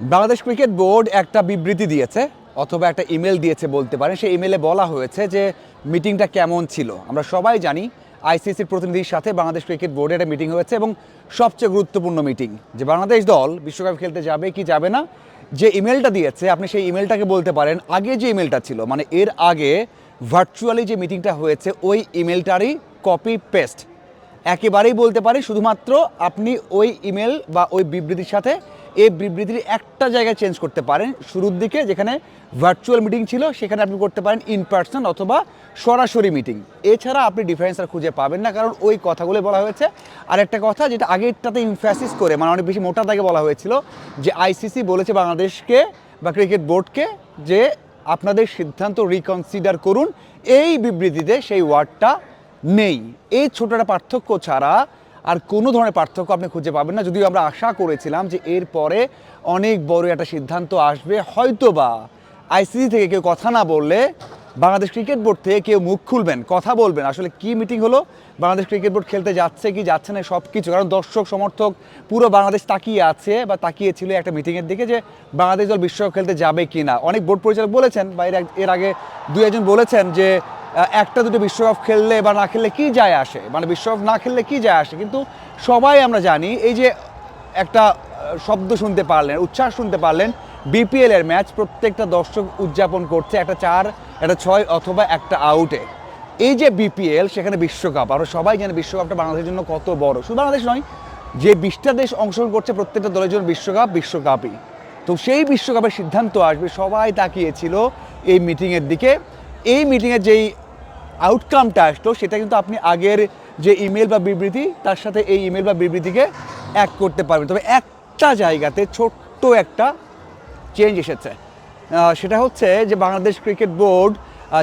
Bangladesh cricket board একটা বিবৃতি দিয়েছে অথবা একটা ইমেল দিয়েছে বলতে পারেন। সেই ইমেলে বলা হয়েছে যে মিটিংটা কেমন ছিল। আমরা সবাই জানি আইসিসির প্রতিনিধির সাথে বাংলাদেশ ক্রিকেট বোর্ডের একটা মিটিং হয়েছে এবং সবচেয়ে গুরুত্বপূর্ণ মিটিং যে বাংলাদেশ দল বিশ্বকাপ খেলতে যাবে কি যাবে না। যে ইমেলটা দিয়েছে আপনি সেই ইমেলটাকে বলতে পারেন আগে যে ইমেলটা ছিল, মানে এর আগে ভার্চুয়ালি যে মিটিংটা হয়েছে ওই ইমেলটারই কপি পেস্ট একেবারেই বলতে পারি। শুধুমাত্র আপনি ওই ইমেল বা ওই বিবৃতির সাথে এই বিবৃতির একটা জায়গায় চেঞ্জ করতে পারেন। শুরুর দিকে যেখানে ভার্চুয়াল মিটিং ছিল সেখানে আপনি করতে পারেন ইন পার্সন অথবা সরাসরি মিটিং। এছাড়া আপনি ডিফারেন্স আর খুঁজে পাবেন না, কারণ ওই কথাগুলো বলা হয়েছে। আর একটা কথা যেটা আগেরটাতে ইনফ্যাসিস করে মানে অনেক বেশি মোটা দাগে বলা হয়েছিল যে আইসিসি বলেছে বাংলাদেশকে বা ক্রিকেট বোর্ডকে যে আপনাদের সিদ্ধান্ত রিকনসিডার করুন। এই বিবৃতিতে সেই ওয়ার্ডটা নেই। এই ছোট একটা পার্থক্য ছাড়া আর কোনো ধরনের পার্থক্য আপনি খুঁজে পাবেন না। যদিও আমরা আশা করেছিলাম যে এরপরে অনেক বড় একটা সিদ্ধান্ত আসবে, হয়তোবা আইসিসি থেকে কেউ কথা না বললে বাংলাদেশ ক্রিকেট বোর্ড থেকে কেউ মুখ খুলবেন, কথা বলবেন আসলে কি মিটিং হলো, বাংলাদেশ ক্রিকেট বোর্ড খেলতে যাচ্ছে কি যাচ্ছে না সব কিছু। কারণ দর্শক সমর্থক পুরো বাংলাদেশ তাকিয়ে আছে বা তাকিয়েছিল একটা মিটিংয়ের দিকে যে বাংলাদেশ দল বিশ্বকাপ খেলতে যাবে কি না। অনেক বোর্ড পরিচালক বলেছেন বা এর আগে দুই একজন বলেছেন যে একটা দুটো বিশ্বকাপ খেললে বা না খেললে কি যায় আসে, মানে বিশ্বকাপ না খেললে কি যায় আসে। কিন্তু সবাই আমরা জানি এই যে একটা শব্দ শুনতে পারলেন, উচ্ছ্বাস শুনতে পারলেন, বিপিএল এর ম্যাচ প্রত্যেকটা দর্শক উদযাপন করছে একটা 4 একটা 6 অথবা একটা আউটে। এই যে বিপিএল সেখানে বিশ্বকাপ, আমরা সবাই জানি বিশ্বকাপটা বাংলাদেশের জন্য কত বড়। শুধু বাংলাদেশ নয়, যে 20টা দেশ অংশগ্রহণ করছে প্রত্যেকটা দলের জন্য বিশ্বকাপই। তো সেই বিশ্বকাপের সিদ্ধান্ত আসবে, সবাই তাকিয়েছিল এই মিটিংয়ের দিকে। এই মিটিংয়ের যেই আউটকামটা আসলো সেটা কিন্তু আপনি আগের যে ইমেল বা বিবৃতি তার সাথে এই ইমেল বা বিবৃতিকে এক করতে পারবেন। তবে একটা জায়গাতে ছোট্ট একটা চেঞ্জ এসেছে, সেটা হচ্ছে যে বাংলাদেশ ক্রিকেট বোর্ড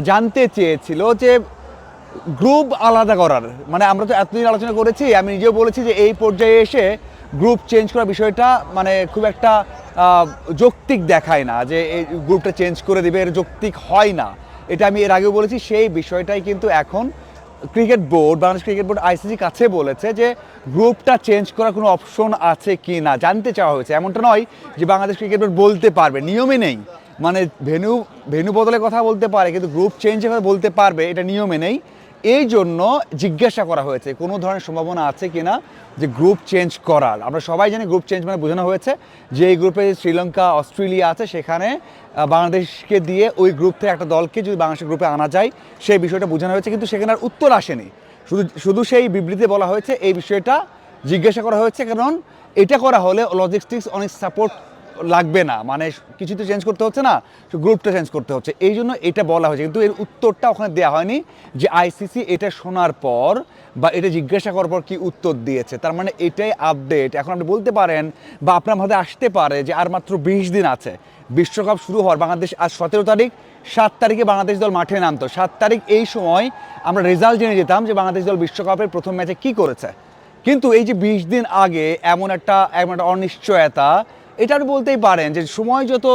জানতে চেয়েছিল যে গ্রুপ আলাদা করার, মানে আমরা তো এতদিন আলোচনা করেছি, আমি নিজেও বলেছি যে এই পর্যায়ে এসে গ্রুপ চেঞ্জ করার বিষয়টা মানে খুব একটা যৌক্তিক দেখায় না, যে এই গ্রুপটা চেঞ্জ করে দেবে, এর যৌক্তিক হয় না। এটা আমি এর আগেও বলেছি। সেই বিষয়টাই কিন্তু এখন cricket board, Bangladesh cricket board আইসিসির কাছে বলেছে যে গ্রুপটা চেঞ্জ করার কোনো অপশন আছে কি না জানতে চাওয়া হয়েছে। এমনটা নয় যে বাংলাদেশ ক্রিকেট বোর্ড বলতে পারবে, নিয়মে নেই। মানে ভেন্যু বদলের কথা বলতে পারে কিন্তু গ্রুপ চেঞ্জের কথা বলতে পারবে, এটা নিয়মে নেই। এই জন্য জিজ্ঞাসা করা হয়েছে কোনো ধরনের সম্ভাবনা আছে কি না যে গ্রুপ চেঞ্জ করার। আমরা সবাই জানি গ্রুপ চেঞ্জ মানে বোঝানো হয়েছে যে এই গ্রুপে শ্রীলঙ্কা অস্ট্রেলিয়া আছে, সেখানে বাংলাদেশকে দিয়ে ওই গ্রুপ থেকে একটা দলকে যদি বাংলাদেশের গ্রুপে আনা যায় সেই বিষয়টা বোঝানো হয়েছে। কিন্তু সেখানে আর উত্তর আসেনি, শুধু সেই বিবৃতিতে বলা হয়েছে এই বিষয়টা জিজ্ঞাসা করা হয়েছে। কারণ এটা করা হলে লজিস্টিক্স অনেক সাপোর্ট লাগবে না, মানে কিছু তো চেঞ্জ করতে হচ্ছে না, গ্রুপটা চেঞ্জ করতে হচ্ছে, এই জন্য এটা বলা হয়েছে। কিন্তু এর উত্তরটা ওখানে দেওয়া হয়নি যে আইসিসি এটা শোনার পর বা এটা জিজ্ঞাসা করার পর কি উত্তর দিয়েছে। তার মানে এটাই আপডেট। এখন আপনি বলতে পারেন বা আপনার মধ্যে আসতে পারে যে আর মাত্র 20 দিন আছে বিশ্বকাপ শুরু হওয়ার। বাংলাদেশ আজ 17 তারিখ, 7 তারিখে বাংলাদেশ দল মাঠে নামতো। 7 তারিখ এই সময় আমরা রেজাল্ট জেনে যেতাম যে বাংলাদেশ দল বিশ্বকাপের প্রথম ম্যাচে কি করেছে। কিন্তু এই যে 20 দিন আগে এমন একটা অনিশ্চয়তা, এটা আপনি বলতেই পারেন যে সময় যত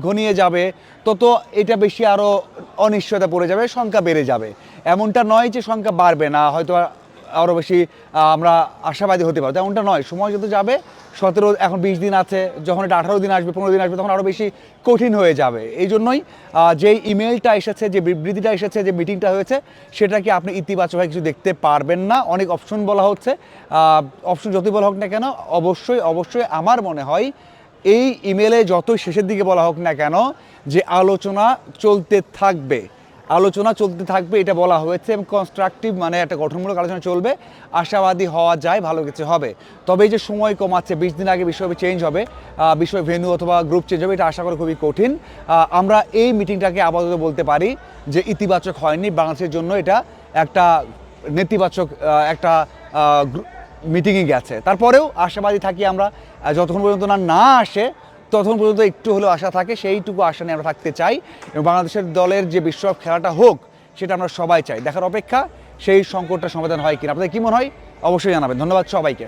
ঘনিয়ে যাবে তত এটা বেশি আরও অনিশ্চয়তা পড়ে যাবে, সংখ্যা বেড়ে যাবে। এমনটা নয় যে সংখ্যা বাড়বে না, হয়তো আরও বেশি আমরা আশাবাদী হতে পারি, তেমনটা নয়। সময় যত যাবে 17, এখন 20 দিন আছে, যখন এটা 18 দিন আসবে, 15 দিন আসবে, তখন আরও বেশি কঠিন হয়ে যাবে। এই জন্যই যেই ইমেলটা এসেছে, যে বিবৃতিটা এসেছে, যে মিটিংটা হয়েছে, সেটাকে আপনি ইতিবাচকভাবে কিছু দেখতে পারবেন না। অনেক অপশন বলা হচ্ছে, অপশন যতই বলা হোক না কেন, অবশ্যই আমার মনে হয় এই ইমেলে যতই শেষের দিকে বলা হোক না কেন যে আলোচনা চলতে থাকবে এটা বলা হয়েছে এবং কনস্ট্রাকটিভ মানে একটা গঠনমূলক আলোচনা চলবে, আশাবাদী হওয়া যায় ভালো কিছু হবে। তবে এই যে সময় কমাচ্ছে, 20 দিন আগে বিশ্বকাপে চেঞ্জ হবে, বিশ্ব ভেন্যু অথবা গ্রুপ চেঞ্জ হবে, এটা আশা করা খুবই কঠিন। আমরা এই মিটিংটাকে আপাতত বলতে পারি যে ইতিবাচক হয়নি, বাংলাদেশের জন্য এটা একটা নেতিবাচক একটা মিটিংয়ে গেছে। তারপরেও আশাবাদী থাকি আমরা, যতক্ষণ পর্যন্ত না আসে ততক্ষণ পর্যন্ত একটু হলেও আশা থাকে, সেইটুকু আশা নিয়ে আমরা থাকতে চাই এবং বাংলাদেশের দলের যে বিশ্বকাপ খেলাটা হোক সেটা আমরা সবাই চাই। দেখার অপেক্ষা সেই সংকটটা সমাধান হয় কিনা। আপনাদের কী মনে হয় অবশ্যই জানাবেন। ধন্যবাদ সবাইকে।